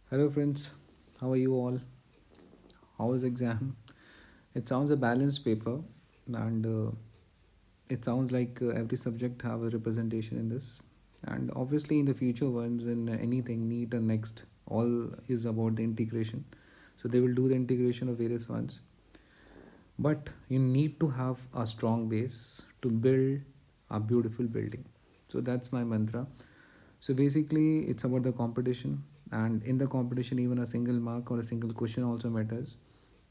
Hello friends, how are you all? How was exam? It sounds a balanced paper and it sounds like every subject have a representation in this. And obviously in the future ones in anything NEET and next all is about the integration. So they will do the integration of various ones. But you need to have a strong base to build a beautiful building. So that's my mantra. So basically, it's about the competition, and in the competition, even a single mark or a single question also matters.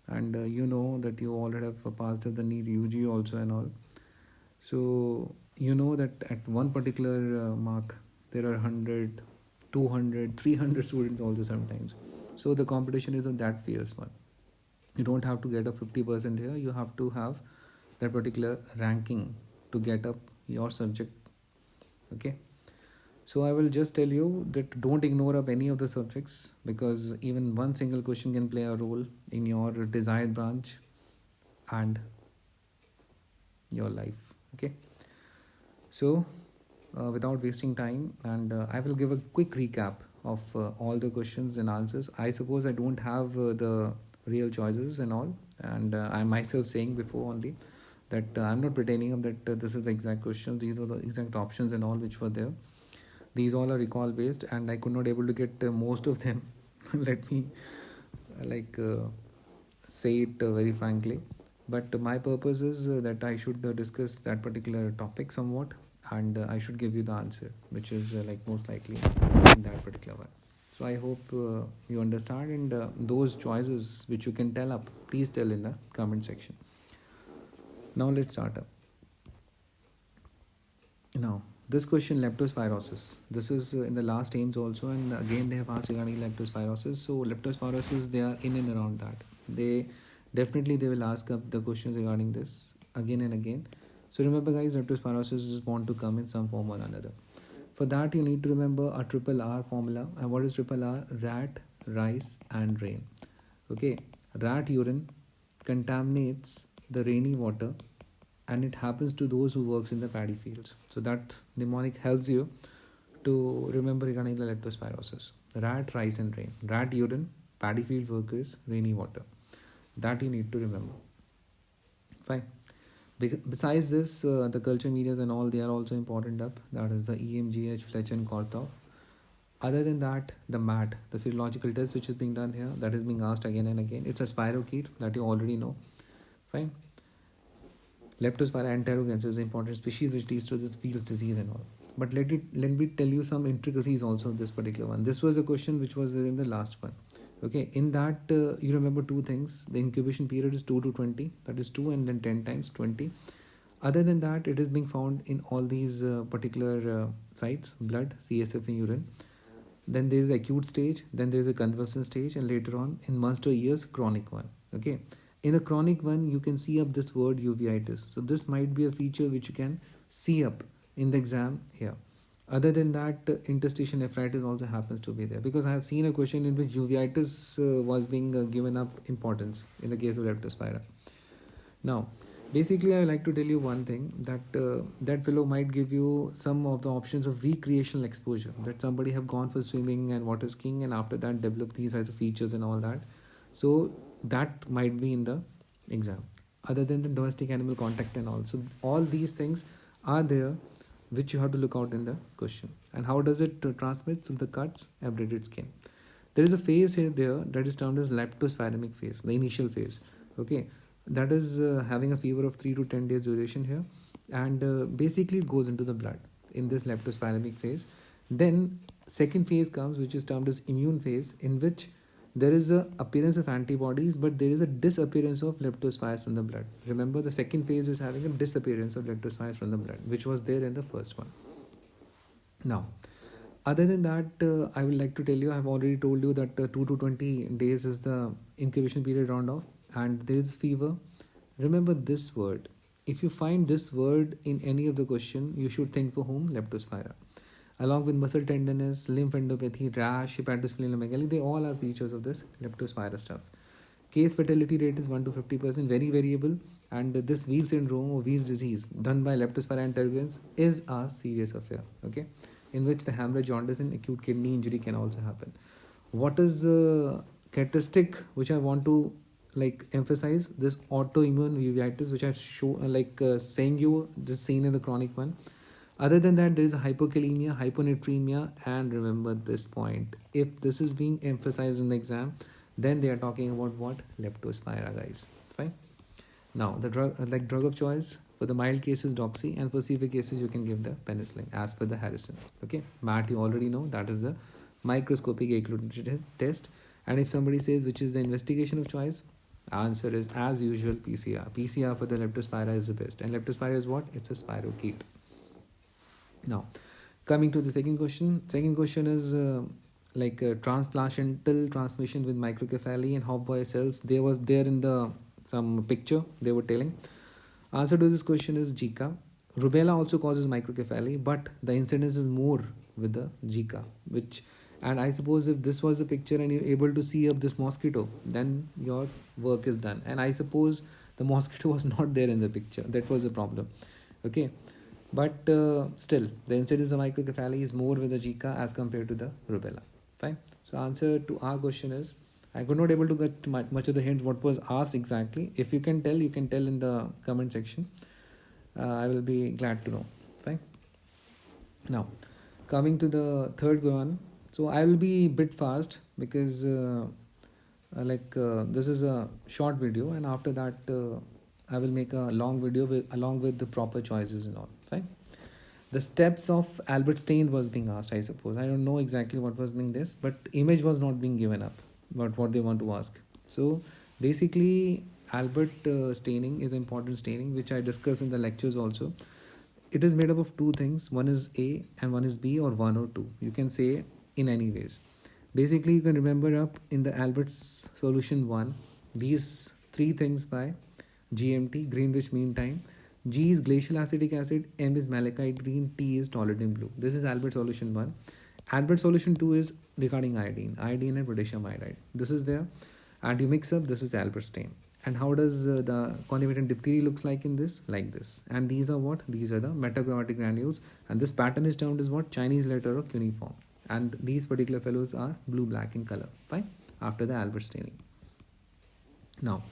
And you know that you already have passed the NEET UG also and all. So you know that at one particular mark, there are 100, 200, 300 students also sometimes. So the competition is of that fierce one. You don't have to get a 50% here, you have to have that particular ranking to get up your subject. Okay, so I will just tell you that don't ignore up any of the subjects because even one single question can play a role in your desired branch and your life. Okay, so without wasting time, and I will give a quick recap of all the questions and answers. I suppose I don't have the real choices and all, and I myself saying before only that I'm not pretending that this is the exact questions, these are the exact options and all which were there. These all are recall based and I could not able to get most of them. Let me like say it very frankly, but my purpose is that I should discuss that particular topic somewhat, and I should give you the answer which is like most likely in that particular one. So I hope you understand, and those choices which you can tell up, please tell in the comment section. Now let's start up. Now, this question, leptospirosis. This is in the last aims also, and again they have asked regarding leptospirosis. So leptospirosis, they are in and around that. They definitely they will ask up the questions regarding this again and again. So remember, guys, leptospirosis is bound to come in some form or another. For that, you need to remember a triple R formula. And what is triple R? Rat, rice, and rain. Okay, rat urine contaminates the rainy water and it happens to those who works in the paddy fields. So that mnemonic helps you to remember regarding the leptospirosis. Rat, rice and rain. Rat urine, paddy field workers, rainy water. That you need to remember. Fine. Besides this, the culture medias and all, they are also important up. That is the EMGH, Fletcher and Korthoff. Other than that, the MAT, the serological test which is being done here, that is being asked again and again. It's a spirochete that you already know. Fine. Leptospira interrogans is an important species which leads to this Fields disease and all. But let me tell you some intricacies also of this particular one. This was a question which was there in the last one. Okay, in that you remember two things. The incubation period is 2 to 20, that is 2 and then 10 times 20. Other than that, it is being found in all these particular sites: blood, CSF, and urine. Then there is the acute stage, then there is a convulsant stage, and later on in months to years, chronic one. Okay, in a chronic one, you can see up this word uveitis. So this might be a feature which you can see up in the exam here. Other than that, interstitial nephritis also happens to be there, because I have seen a question in which uveitis was being given up importance in the case of leptospira. Now, basically, I like to tell you one thing, that that fellow might give you some of the options of recreational exposure. That somebody have gone for swimming and water skiing, and after that develop these kinds of features and all that. So that might be in the exam. Other than the domestic animal contact and all, so all these things are there, which you have to look out in the question. And how does it transmit? Through the cuts, abraded skin. There is a phase here there that is termed as leptospiremic phase, the initial phase. Okay, that is having a fever of 3 to 10 days duration here, and basically it goes into the blood in this leptospiremic phase. Then second phase comes, which is termed as immune phase, in which there is a appearance of antibodies, but there is a disappearance of leptospires from the blood. Remember, the second phase is having a disappearance of leptospires from the blood, which was there in the first one. Now, other than that, I would like to tell you, I have already told you that 2 to 20 days is the incubation period round off, and there is fever. Remember this word. If you find this word in any of the question, you should think for whom? Leptospira. Along with muscle tenderness, lymphadenopathy, rash, hepatosplenomegaly, they all are features of this leptospira stuff. Case fatality rate is 1 to 50%, very variable, and this Wheel syndrome or Wheel's disease done by leptospira interference is a serious affair. Okay, in which the hemorrhage, jaundice, and acute kidney injury can also happen. What is the characteristic which I want to like emphasize? This autoimmune uveitis, which I've show saying you just seen in the chronic one. Other than that, there is a hypokalemia, hyponatremia, and remember this point. If this is being emphasized in the exam, then they are talking about what? Leptospira, guys. Fine. Now, the drug of choice for the mild cases, doxy, and for severe cases, you can give the penicillin as per the Harrison. Okay, MAT you already know, that is the microscopic agglutinated test. And if somebody says which is the investigation of choice, answer is as usual PCR. PCR for the Leptospira is the best. And Leptospira is what? It's a spirochete. Now, coming to the second question. Second question is transplacental transmission with microcephaly and Hofbauer cells. There was there in the some picture they were telling. Answer to this question is Zika. Rubella also causes microcephaly, but the incidence is more with the Zika. And I suppose if this was a picture and you're able to see up this mosquito, then your work is done. And I suppose the mosquito was not there in the picture. That was a problem. Okay. But still, the incidence of microcephaly is more with the Zika as compared to the rubella. Fine. So answer to our question is, I could not able to get much of the hints what was asked exactly. If you can tell in the comment section. I will be glad to know. Fine. Now, coming to the third one. So I will be a bit fast because this is a short video, and after that I will make a long video along with the proper choices and all. Fine. The steps of Albert Stein was being asked, I suppose. I don't know exactly what was being this, but image was not being given up. But what they want to ask. So basically, Albert staining is important staining, which I discussed in the lectures also. It is made up of two things. One is A and one is B, or one or two. You can say in any ways. Basically, you can remember up in the Albert's solution 1, these three things by GMT, Greenwich Mean Time. G is glacial acetic acid, M is malachite green, T is toluidine blue. This is Albert solution 1. Albert solution 2 is regarding iodine and potassium iodide. This is there. And you mix up, this is Albert stain. And how does the concomitant diphtheria looks like in this? Like this. And these are what? These are the metachromatic granules. And this pattern is termed as what? Chinese letter or cuneiform. And these particular fellows are blue-black in color. Fine. After the Albert staining. Now,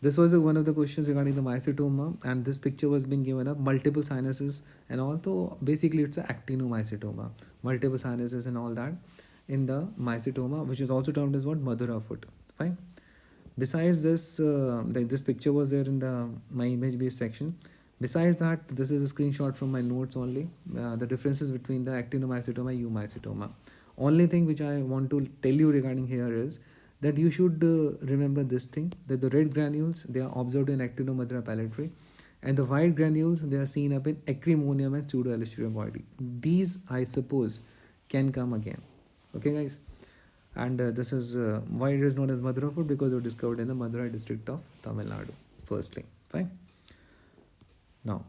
this was one of the questions regarding the mycetoma, and this picture was being given up, multiple sinuses and all. So basically it's an actinomycetoma, multiple sinuses and all that in the mycetoma, which is also termed as what? Madhura foot. Fine. Besides this, this picture was there in my image based section. Besides that, this is a screenshot from my notes only. The differences between the actinomycetoma, eumycetoma. Only thing which I want to tell you regarding here is that you should remember this thing, that the red granules, they are observed in Actinomadhura pallidary, and the white granules, they are seen up in Acremonium and Pseudo-Alisteria boydii. These, I suppose, can come again. Okay, guys? And this is why it is known as Madhura foot, because they were discovered in the Madurai district of Tamil Nadu, firstly. Fine. Now,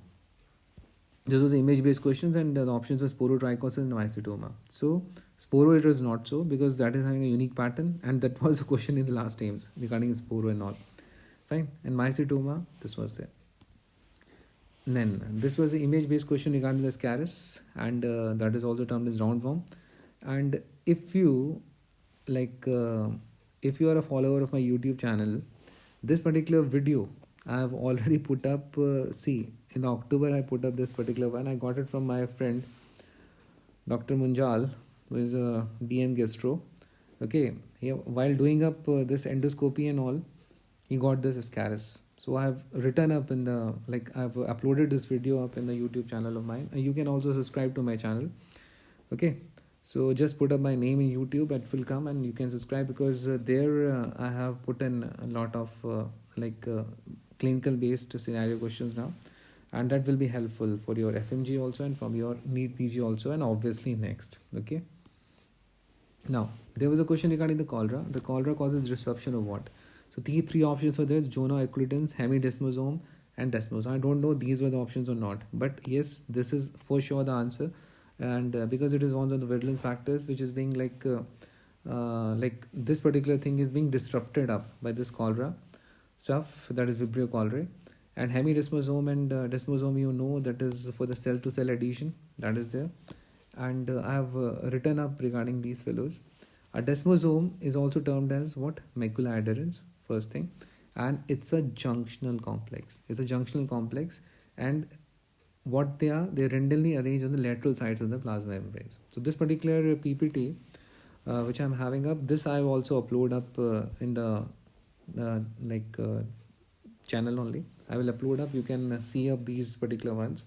this was the image-based questions, and the options are sporotrichosis and mycetoma. So, sporo it was not so, because that is having a unique pattern, and that was a question in the last aims regarding sporo and all. Fine. And mycetoma, this was there. And then this was the image-based question regarding the scaris, and that is also termed as roundworm. And if you if you are a follower of my YouTube channel, this particular video I have already put up. See, in October I put up this particular one. I got it from my friend Dr. Munjal, who is a DM gastro. Okay, while doing up this endoscopy and all, he got this scaris. So I have written up in the I've uploaded this video up in the YouTube channel of mine. And you can also subscribe to my channel. Okay. So just put up my name in YouTube, it will come and you can subscribe, because there I have put in a lot of clinical based scenario questions now, and that will be helpful for your FMG also and from your NEET PG also, and obviously next. Okay. Now, there was a question regarding the cholera. The cholera causes disruption of what? So the three options were there: Zona occludens, hemidesmosome, and desmosome. I don't know these were the options or not, but yes, this is for sure the answer. And because it is one of the virulence factors which is being this particular thing is being disrupted up by this cholera stuff, that is Vibrio cholerae. And hemidesmosome and desmosome, that is for the cell to cell adhesion, that is there. And I have written up regarding these fellows. A desmosome is also termed as what? Macula adherens, first thing. And it's a junctional complex. It's a junctional complex, and what they're randomly arranged on the lateral sides of the plasma membranes. So this particular PPT, which I'm having up, this I've also upload up in the channel only. I will upload up. You can see up these particular ones.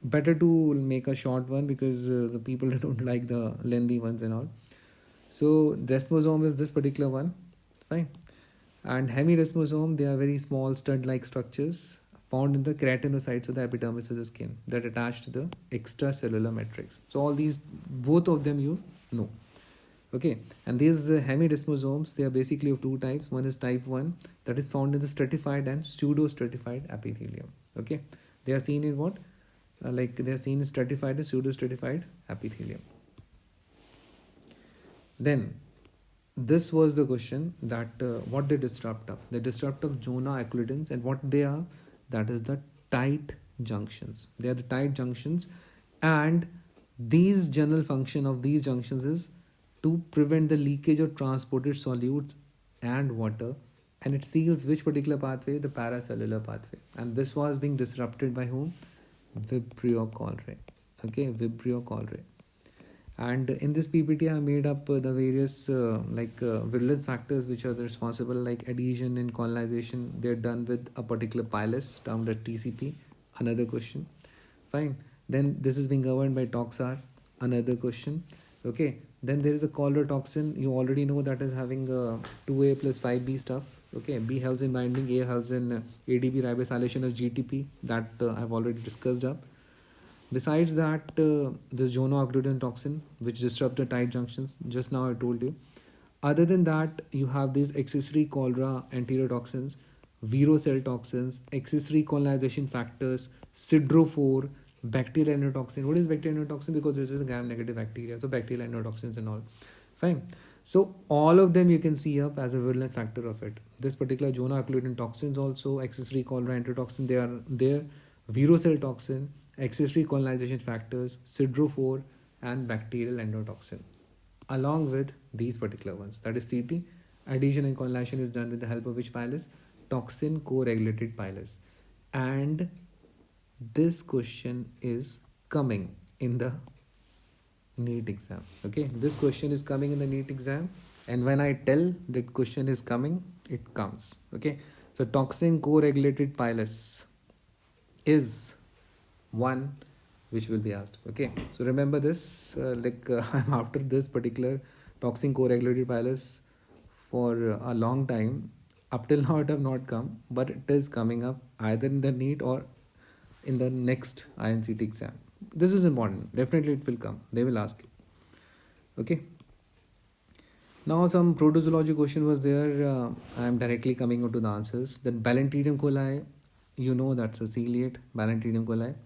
Better to make a short one because the people don't like the lengthy ones and all. So desmosome is this particular one, fine. And hemidesmosome, they are very small stud-like structures found in the keratinocytes of the epidermis of the skin that attach to the extracellular matrix. So all these, both of them you know. Okay, and these hemidesmosomes, they are basically of two types. One is type 1, that is found in the stratified and pseudo-stratified epithelium. Okay, they are seen in what? They are seen in stratified and pseudo-stratified epithelium. Then, this was the question that what they disrupt up. They disrupt up zona occludens, and what they are, that is the tight junctions. They are the tight junctions, and these general function of these junctions is to prevent the leakage of transported solutes and water, and it seals which particular pathway? The paracellular pathway. And this was being disrupted by whom? Vibrio cholerae. Okay, Vibrio cholerae. And in this PPT, I made up the various virulence factors which are responsible, like adhesion and colonization. They're done with a particular pilus termed as TCP. Another question. Fine. Then this is being governed by toxar. Another question. Okay. Then there is a cholera toxin. You already know that is having 2A plus 5B stuff. Okay. B helps in binding. A helps in ADP ribosylation of GTP. That I've already discussed up. Besides that, this zona-occludent toxin, which disrupt the tight junctions, just now I told you. Other than that, you have these accessory cholera anterotoxins, virocell toxins, accessory colonization factors, sidrophore, bacterial endotoxin. What is bacterial endotoxin? Because this is a gram-negative bacteria, so bacterial endotoxins and all. Fine. So all of them you can see up as a virulence factor of it. This particular zona-occludent toxins also, accessory cholera anterotoxin, they are there. Virocell toxin, accessory colonization factors, sidrophore, and bacterial endotoxin, along with these particular ones. That is CT. Adhesion and colonization is done with the help of which pilus? Toxin co-regulated pilus. And this question is coming in the NEET exam. Okay, this question is coming in the NEET exam, and when I tell that question is coming, it comes. Okay, so toxin co-regulated pilus is one which will be asked. Okay, so remember this, I'm after this particular toxin co-regulated pilus for a long time. Up till now it have not come, but it is coming up either in the NEET or in the next INCT exam. This is important. Definitely it will come. They will ask you. Okay. Now some protozoology question was there. I am directly coming on to the answers. That Balantidium coli, you know that's a ciliate, Balantidium coli.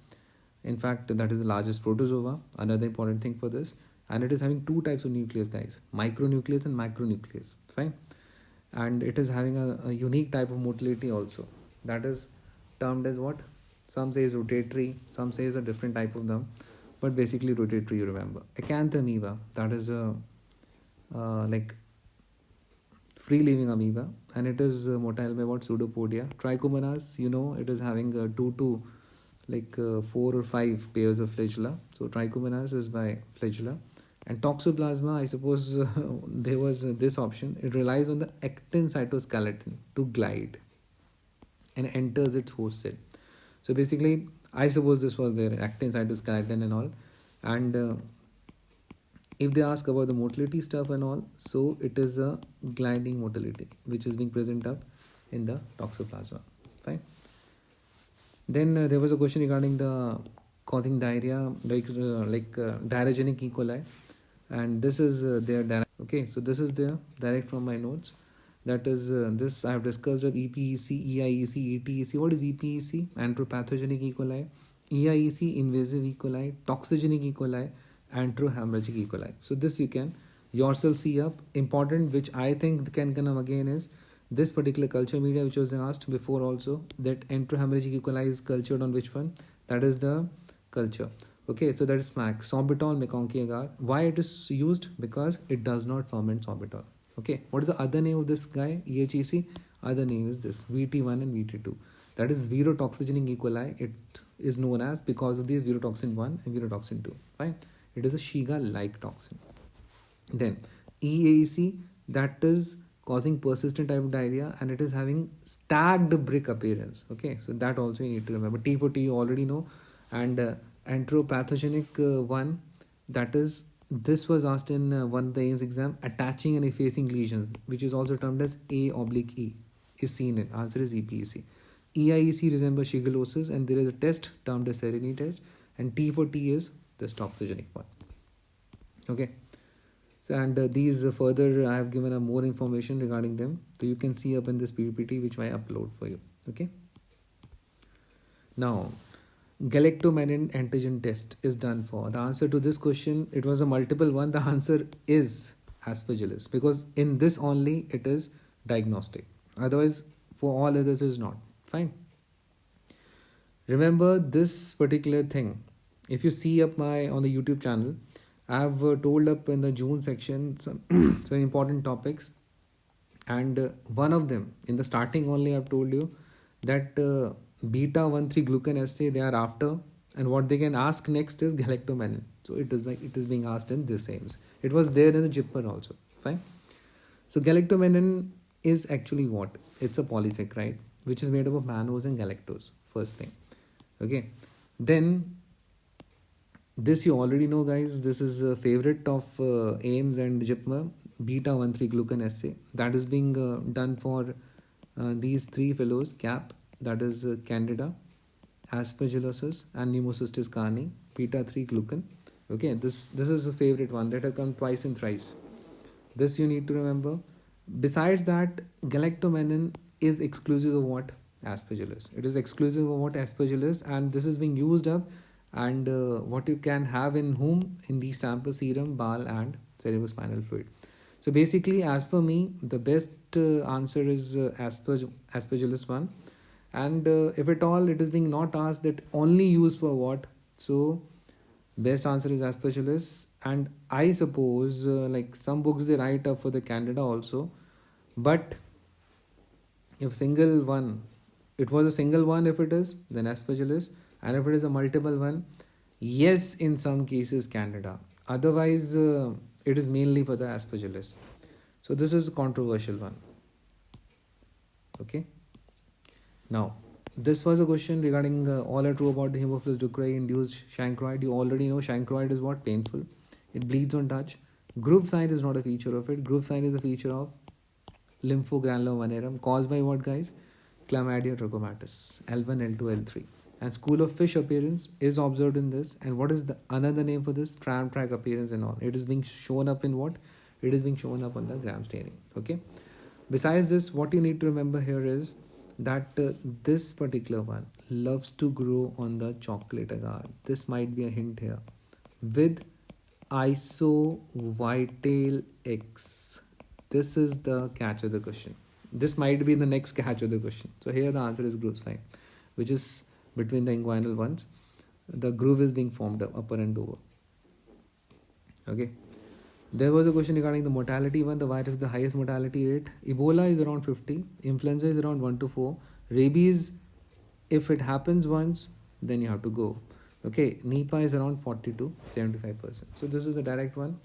In fact, that is the largest protozoa. Another important thing for this. And it is having two types of nucleus, guys. Micronucleus and macronucleus. Fine. And it is having a unique type of motility also. That is termed as what? Some say is rotatory. Some say is a different type of them. But basically rotatory, you remember. Acanthamoeba. That is a free-living amoeba. And it is motile by what? Pseudopodia. Trichomonas, you know, it is having 2 to 4 or 5 pairs of flagella. So Trichomonas is by flagella. And Toxoplasma, I suppose there was this option. It relies on the actin cytoskeleton to glide and enters its host cell. So basically, I suppose this was their actin cytoskeleton and all. And if they ask about the motility stuff and all, so it is a gliding motility which is being present up in the Toxoplasma. Fine. Then there was a question regarding the causing diarrhea, diarrhegenic E. coli, and this is their direct. Okay, so this is their direct from my notes. That is this I have discussed of EPEC, EIEC, ETEC. What is EPEC? Anthropathogenic E. coli. EIEC, invasive E. coli, toxigenic E. coli, anthrohemorrhagic E. coli. So this you can yourself see up. Important, which I think can come again, is this particular culture media which was asked before also, that enterohemorrhagic E. coli is cultured on which one? That is the culture. Okay, so that is smack. Sorbitol, meconic agar. Why it is used? Because it does not ferment sorbitol. Okay, what is the other name of this guy? EHEC. Other name is this VT1 and VT2. That is virotoxigenic E. coli. It is known as because of these virotoxin 1 and virotoxin 2. Fine. It is a Shiga-like toxin. Then EAEC, that is causing persistent type of diarrhea and it is having stacked brick appearance. Okay, so that also you need to remember. T4T you already know, and enteropathogenic one, that is, this was asked in one of the AIMS exam, attaching and effacing lesions, which is also termed as A/E, is seen in. Answer is EPEC. EIEC resembles shigellosis, and there is a test termed as Serenity test, and T4T is the toxogenic one. Okay. So, and these further I have given a more information regarding them, so you can see up in this PPT which I upload for you. Okay. Now, galactomannan antigen test is done for. The answer to this question, it was a multiple one. The answer is Aspergillus, because in this only it is diagnostic. Otherwise, for all others is not. Fine. Remember this particular thing. If you see up my on the YouTube channel, I have told up in the June section some important topics, and one of them in the starting only I've told you that beta 1,3 glucan assay they are after, and what they can ask next is galactomannan. So it is being asked in this AIMS. It was there in the JIPMER also. Fine. So galactomannan is actually what? It's a polysaccharide which is made up of mannose and galactose. First thing. Okay. Then this you already know, guys. This is a favorite of AIMS and JIPMER, beta 1,3 glucan assay. That is being done for these three fellows, CAP, that is Candida, Aspergillosis, and Pneumocystis carni, beta 3 glucan. Okay, this is a favorite one that has come twice and thrice. This you need to remember. Besides that, galactomannan is exclusive of what? Aspergillus. It is exclusive of what? Aspergillus, and this is being used up. And what you can have in whom? In the sample serum, bile, and cerebrospinal fluid. So basically, as per me, the best answer is Aspergillus one. And if at all it is being not asked that only used for what, so best answer is Aspergillus. And I suppose like some books they write up for the Candida also, but if single one, it was a single one, if it is, then Aspergillus, and if it is a multiple one, yes, in some cases Candida. Otherwise, it is mainly for the Aspergillus. So this is a controversial one. Okay. Now, this was a question regarding all are true about the Haemophilus ducreyi induced chancroid. You already know chancroid is what? Painful. It bleeds on touch. Groove sign is not a feature of it. Groove sign is a feature of lymphogranuloma venereum caused by what, guys? Chlamydia trachomatis, L1, L2, L3. And school of fish appearance is observed in this. And what is the another name for this? Tram track appearance and all. It is being shown up in what? It is being shown up on the gram staining. Okay. Besides this, what you need to remember here is that this particular one loves to grow on the chocolate agar. This might be a hint here. With isovital X. This is the catch of the question. This might be the next catch of the question. So here the answer is groove sign, which is between the inguinal ones. The groove is being formed up, upper and lower. Okay. There was a question regarding the mortality one. The virus, the highest mortality rate. Ebola is around 50. Influenza is around 1 to 4. Rabies, if it happens once, then you have to go. Okay. Nipah is around 40 to 75%. So this is the direct one.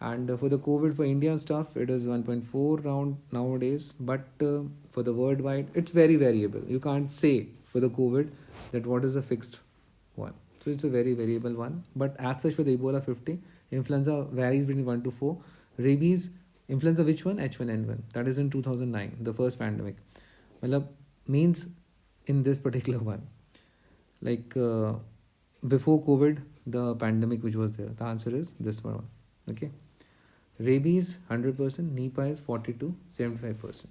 And for the COVID for India and stuff, it is 1.4 round nowadays. But for the worldwide, it's very variable. You can't say for the COVID that what is the fixed one. So it's a very variable one. But as such for the Ebola 50, influenza varies between 1 to 4. Rabies, influenza which one? H1N1. That is in 2009, the first pandemic. Means in this particular one. Like before COVID, the pandemic which was there. The answer is this one. Okay. Rabies 100%, Nipah is 40 to 75%.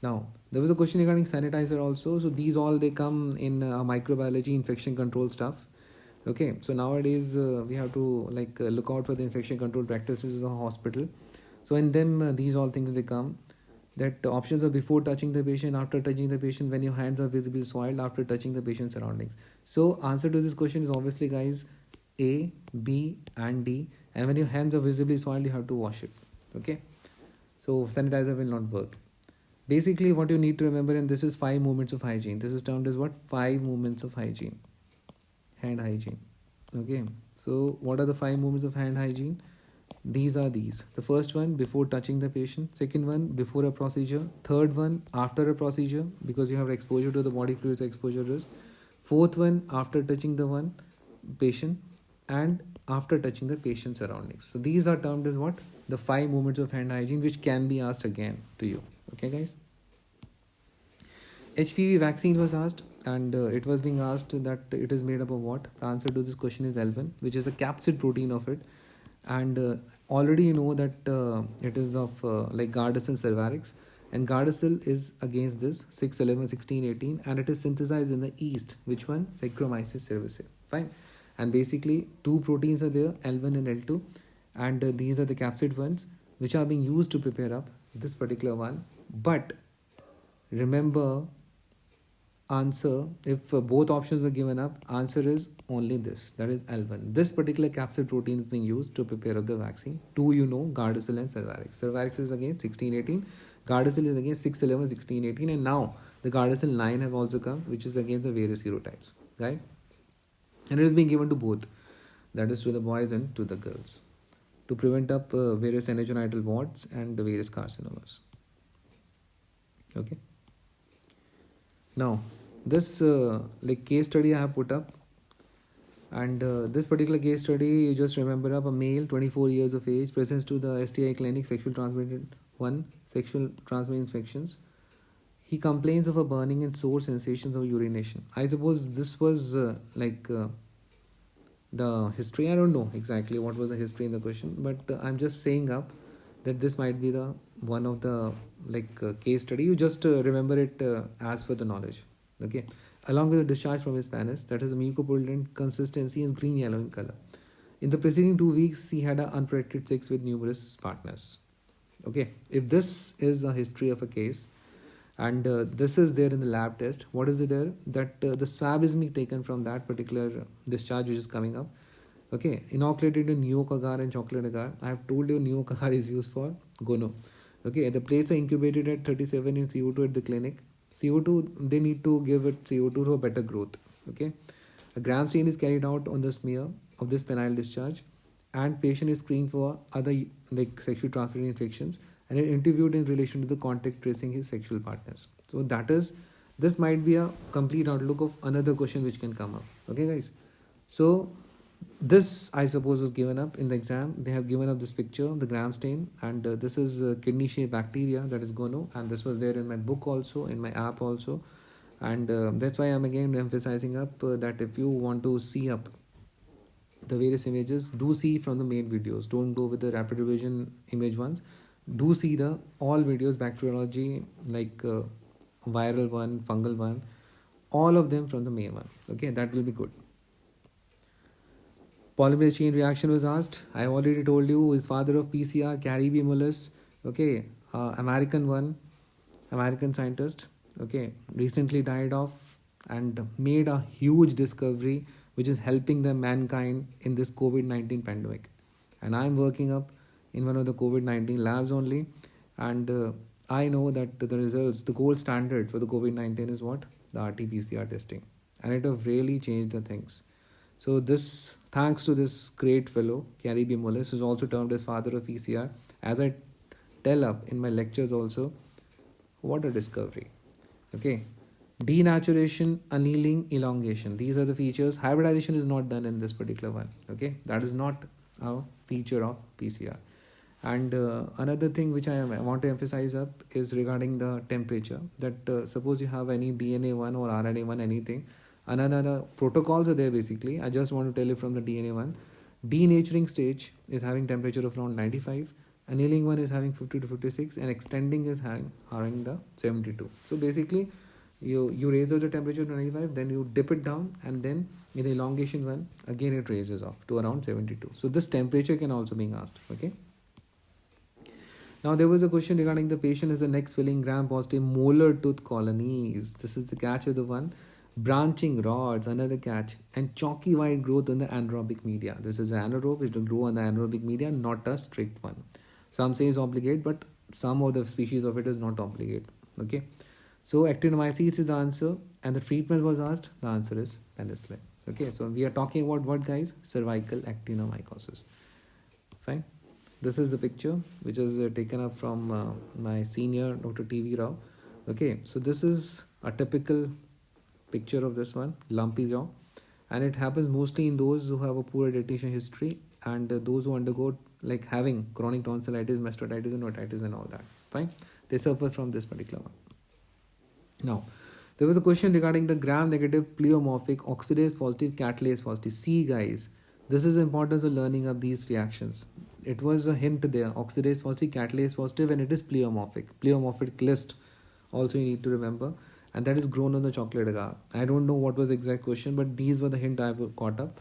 Now, there was a question regarding sanitizer also. So these all they come in microbiology, infection control stuff. Okay, so nowadays we have to look out for the infection control practices in the hospital. So in them these all things they come. that the options are before touching the patient, after touching the patient, when your hands are visibly soiled, after touching the patient's surroundings. So answer to this question is obviously, guys, A, B and D. And when your hands are visibly soiled, you have to wash it. Okay, so sanitizer will not work. Basically what you need to remember, and this is 5 movements of hygiene. This is termed as what? 5 movements of hygiene, hand hygiene. Okay, so what are the 5 movements of hand hygiene? These are these. The first one, before touching the patient. Second one, before a procedure. Third one, after a procedure, because you have exposure to the body fluids, exposure risk. Fourth one, after touching the one patient, and after touching the patient surroundings. So these are termed as what? The 5 movements of hand hygiene, which can be asked again to you. Okay, guys. HPV vaccine was asked, and it was being asked that it is made up of what? The answer to this question is L1, which is a capsid protein of it. And already you know that it is of like Gardasil Cervarix, and Gardasil is against this 611 1618, and it is synthesized in the yeast. Which one? Saccharomyces cerevisiae. Fine. And basically 2 proteins are there, L1 and L2, and these are the capsid ones which are being used to prepare up this particular one. But remember, answer, if both options were given up, answer is only this, that is L1. This particular capsid protein is being used to prepare up the vaccine. 2 you know, Gardasil and Cervarix. Cervarix is against 1618, Gardasil is against 611 1618, and now the Gardasil 9 have also come, which is against the various serotypes, right? And it is being given to both, that is to the boys and to the girls, to prevent up various anogenital warts and the various carcinomas. Okay. Now, this like case study I have put up, and this particular case study, you just remember up a male, 24 years of age, presents to the STI clinic, sexual transmitted infections. He complains of a burning and sore sensations of urination. I suppose this was the history. I don't know exactly what was the history in the question, but I'm just saying up that this might be the one of the case study. You just remember it as for the knowledge. Okay, along with the discharge from his penis, that is the mucopollutant consistency is green yellow in color. In the preceding 2 weeks, he had an unprotected sex with numerous partners. Okay, if this is a history of a case, and this is there in the lab test, what is it there? That the swab is being taken from that particular discharge which is coming up. Okay, inoculated in neoc agar and chocolate agar. I have told you neoc agar is used for gono. Okay, the plates are incubated at 37 in CO2 at the clinic. CO2, they need to give it CO2 for better growth. Okay, a gram stain is carried out on the smear of this penile discharge, and patient is screened for other sexually transmitted infections, and interviewed in relation to the contact tracing his sexual partners. So this might be a complete outlook of another question which can come up. Okay, guys. So this, I suppose, was given up in the exam. They have given up this picture of the gram stain, and this is kidney shaped bacteria, that is gono, and this was there in my book also, in my app also, and that's why I'm again emphasizing up that if you want to see up the various images, do see from the main videos. Don't go with the rapid revision image ones. Do see the all videos, bacteriology, viral one, fungal one, all of them from the main one. Okay, that will be good. Polymerase chain reaction was asked. I already told you, is father of PCR, Carrie B. Mullis. Okay, American scientist. Okay, recently died off and made a huge discovery which is helping the mankind in this COVID-19 pandemic. And I'm working up in one of the COVID-19 labs only, and I know that the results, the gold standard for the COVID-19 is what? The RT-PCR testing, and it have really changed the things. So this, thanks to this great fellow, Carrie B. Mullis, who is also termed as father of PCR, as I tell up in my lectures also, what a discovery. Okay, denaturation, annealing, elongation, these are the features. Hybridization is not done in this particular one. Okay, that is not a feature of PCR. And another thing which I want to emphasize up is regarding the temperature, that suppose you have any DNA one or RNA one, anything, another protocols are there basically. I just want to tell you from the DNA one, denaturing stage is having temperature of around 95, annealing one is having 50 to 56, and extending is having the 72. So basically you raise up the temperature to 95, then you dip it down, and then in the elongation one again it raises off to around 72. So this temperature can also be asked. Okay, Now, there was a question regarding the patient is the next filling gram-positive molar tooth colonies. This is the catch of the one. Branching rods, another catch. And chalky white growth on the anaerobic media. This is anaerobe, it will grow on the anaerobic media, not a strict one. Some say it's obligate, but some of the species of it is not obligate. Okay. So, actinomyces is the answer. And the treatment was asked, the answer is penicillin. Okay. So, we are talking about what, guys? Cervical actinomycosis. Fine. This is the picture which is taken up from my senior Dr. T.V. Rao. Okay, so this is a typical picture of this one, lumpy jaw, and it happens mostly in those who have a poor dentition history and those who undergo like having chronic tonsillitis, mastocytitis, and otitis and all that. Fine, they suffer from this particular one. Now, there was a question regarding the gram-negative pleomorphic oxidase positive catalase positive. See, guys, this is importance of learning of these reactions. It was a hint there, oxidase positive, catalase positive, and it is pleomorphic. Pleomorphic list also you need to remember, and that is grown on the chocolate agar. I don't know what was the exact question, but these were the hint I have caught up.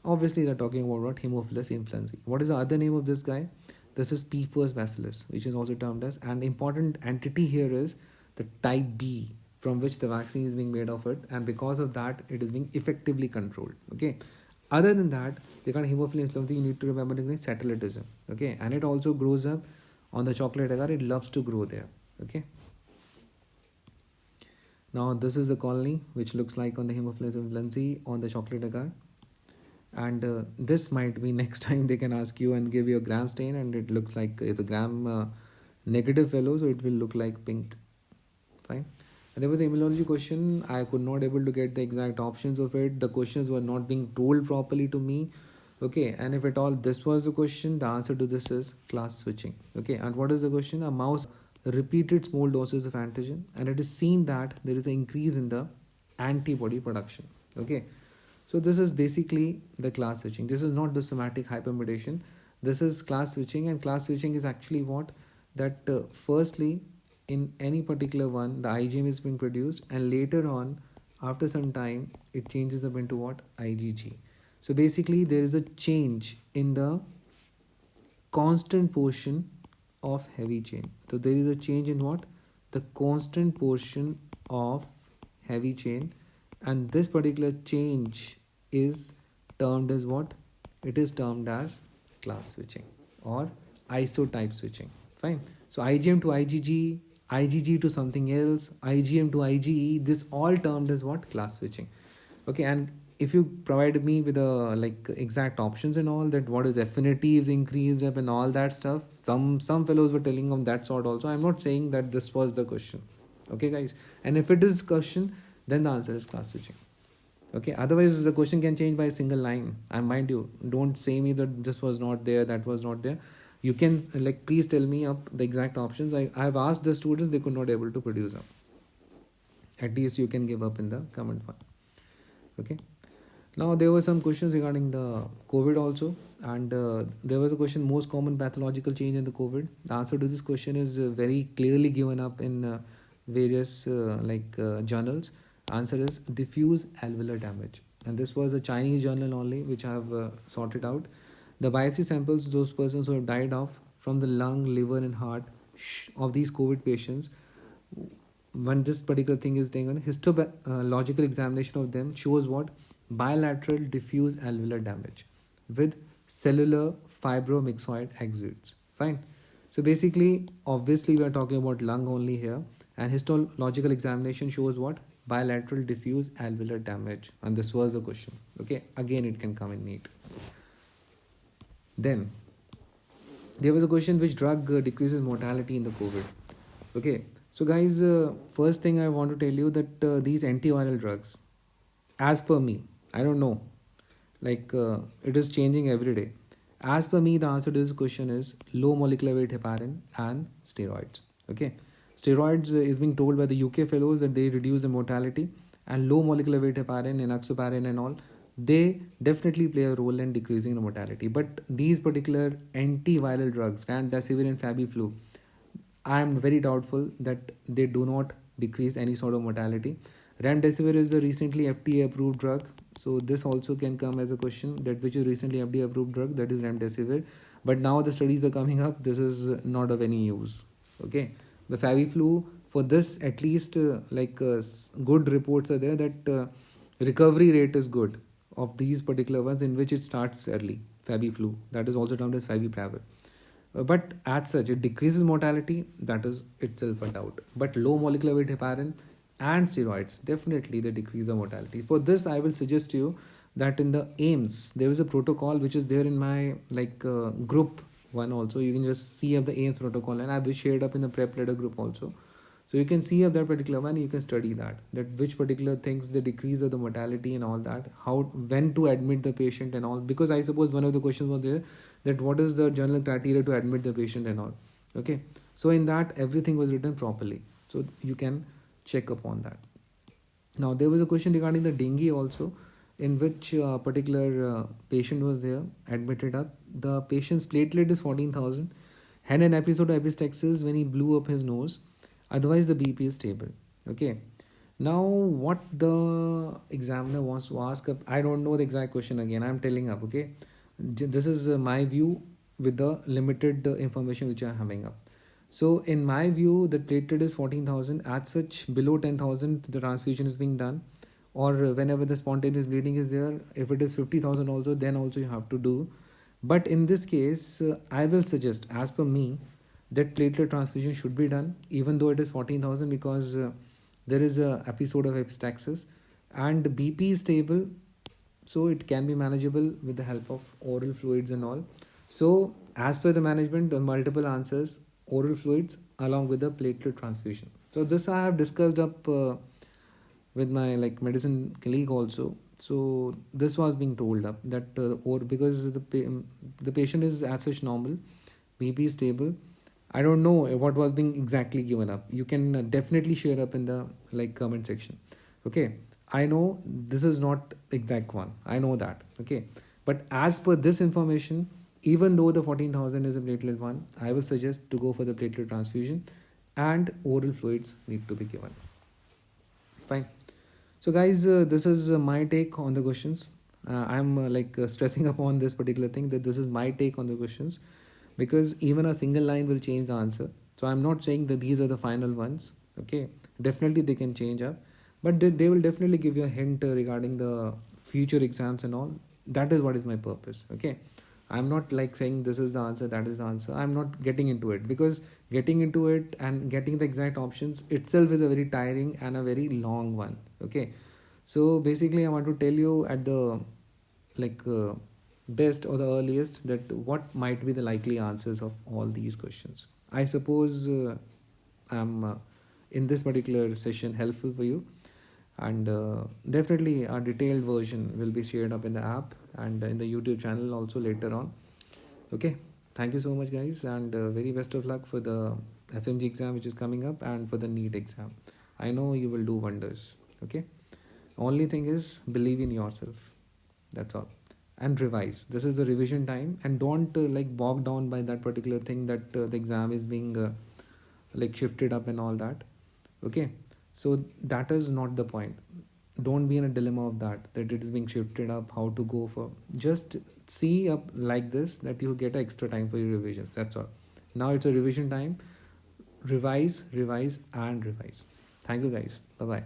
Obviously, they're talking about what? Haemophilus influenzae. What is the other name of this guy? This is P. first bacillus, which is also termed as, and important entity here is the type B, from which the vaccine is being made of it, and because of that, it is being effectively controlled. Okay. Other than that, regarding Haemophilus influenzae, you need to remember satellitism. Okay, and it also grows up on the chocolate agar. It loves to grow there. Okay. Now this is the colony which looks like on the Haemophilus influenzae on the chocolate agar, and this might be next time they can ask you and give you a gram stain, and it looks like it's a gram negative fellow, so it will look like pink. Fine. And there was an immunology question. I could not able to get the exact options of it. The questions were not being told properly to me. Okay, and if at all this was the question, the answer to this is class switching. Okay, and what is the question? A mouse repeated small doses of antigen, and it is seen that there is an increase in the antibody production. Okay, so this is basically the class switching. This is not the somatic hypermutation. This is class switching, and class switching is actually what? That firstly, in any particular one, the IgM is being produced, and later on, after some time, it changes up into what? IgG. So basically, there is a change in the constant portion of heavy chain. So there is a change in what? The constant portion of heavy chain, and this particular change is termed as what? It is termed as class switching or isotype switching. Fine. So IgM to IgG, IgG to something else, IgM to IgE, this all termed as what? Class switching. Okay, and if you provide me with a like exact options and all that, what is affinity is increased up and all that stuff, some fellows were telling on that sort also. I'm not saying that this was the question. Okay, guys, and if it is question, then the answer is class switching. Okay, otherwise the question can change by a single line. And mind you, don't say me that this was not there, that was not there. You can like please tell me up the exact options. I've asked the students, they could not able to produce up. At least you can give up in the comment one. Okay. Now there were some questions regarding the COVID also, and there was a question, most common pathological change in the COVID. The answer to this question is very clearly given up in various journals. Answer is diffuse alveolar damage, and this was a Chinese journal only which I have sorted out. The biopsy samples, those persons who have died off from the lung, liver and heart of these COVID patients, when this particular thing is taken, histological examination of them shows what? Bilateral diffuse alveolar damage with cellular fibromyxoid exudates. Fine. So basically, obviously we are talking about lung only here, and histological examination shows what? Bilateral diffuse alveolar damage, and this was the question. Okay, again it can come in NEET. Then there was a question, which drug decreases mortality in the COVID? Okay, so guys, first thing I want to tell you that these antiviral drugs, as per me, I don't know, it is changing every day. As per me, the answer to this question is low molecular weight heparin and steroids. Okay, steroids is being told by the UK fellows that they reduce the mortality, and low molecular weight heparin, enoxaparin and all, they definitely play a role in decreasing the mortality. But these particular antiviral drugs, remdesivir and Fabiflu, I am very doubtful that they do not decrease any sort of mortality. Remdesivir is a recently FDA approved drug. So this also can come as a question, that which is recently FDA approved drug, that is Remdesivir. But now the studies are coming up, this is not of any use. Okay. The Faviflu, for this at least good reports are there that recovery rate is good of these particular ones, in which it starts early. Faviflu, that is also termed as Favipiravir. But as such, it decreases mortality, that is itself a doubt. But low molecular weight heparin and steroids, definitely they decrease the mortality. For this, I will suggest you that in the AIMS, there is a protocol which is there in my group one also. You can just see up the AIMS protocol, and I have shared up in the prep leader group also. So you can see of that particular one, you can study that which particular things the decrease of the mortality and all that, how, when to admit the patient and all. Because I suppose one of the questions was there, that what is the general criteria to admit the patient and all. Okay, so in that everything was written properly, so you can check upon that. Now there was a question regarding the dengue also, in which particular patient was there admitted up. The patient's platelet is 14,000, had an episode of epistaxis when he blew up his nose. Otherwise the BP is stable. Okay, now what the examiner wants to ask up, I don't know the exact question, again I'm telling up. Okay, this is my view with the limited information which I am having up. So in my view, the platelet is 14,000. As such, below 10,000 the transfusion is being done, or whenever the spontaneous bleeding is there, if it is 50,000 also, then also you have to do. But in this case, I will suggest, as per me, that platelet transfusion should be done even though it is 14,000, because there is a episode of epistaxis and BP is stable, so it can be manageable with the help of oral fluids and all. So as per the management, multiple answers, oral fluids along with the platelet transfusion. So this I have discussed up with my medicine colleague also. So this was being told up that or because the patient is as such normal, BP is stable. I don't know what was being exactly given up. You can definitely share up in the comment section. Okay, I know this is not exact one, I know that. Okay, but as per this information, even though the 14,000 is a platelet one, I will suggest to go for the platelet transfusion, and oral fluids need to be given. Fine. So guys, this is my take on the questions. I'm stressing upon this particular thing, that this is my take on the questions, because even a single line will change the answer. So I'm not saying that these are the final ones. Okay, definitely they can change up, but they will definitely give you a hint regarding the future exams and all. That is what is my purpose. Okay, I'm not saying this is the answer, that is the answer. I'm not getting into it, because getting into it and getting the exact options itself is a very tiring and a very long one. Okay, so basically I want to tell you at the best or the earliest that what might be the likely answers of all these questions. I suppose I'm in this particular session helpful for you, and definitely a detailed version will be shared up in the app and in the YouTube channel also later on. Okay, thank you so much guys, and very best of luck for the FMG exam which is coming up, and for the NEET exam. I know you will do wonders. Okay, only thing is believe in yourself, that's all, and revise. This is the revision time, and don't bog down by that particular thing that the exam is being shifted up and all that. Okay, so that is not the point. Don't be in a dilemma of that it is being shifted up, how to go for. Just see up like this, that you get extra time for your revisions, that's all. Now it's a revision time. Revise, revise and revise. Thank you guys, bye bye.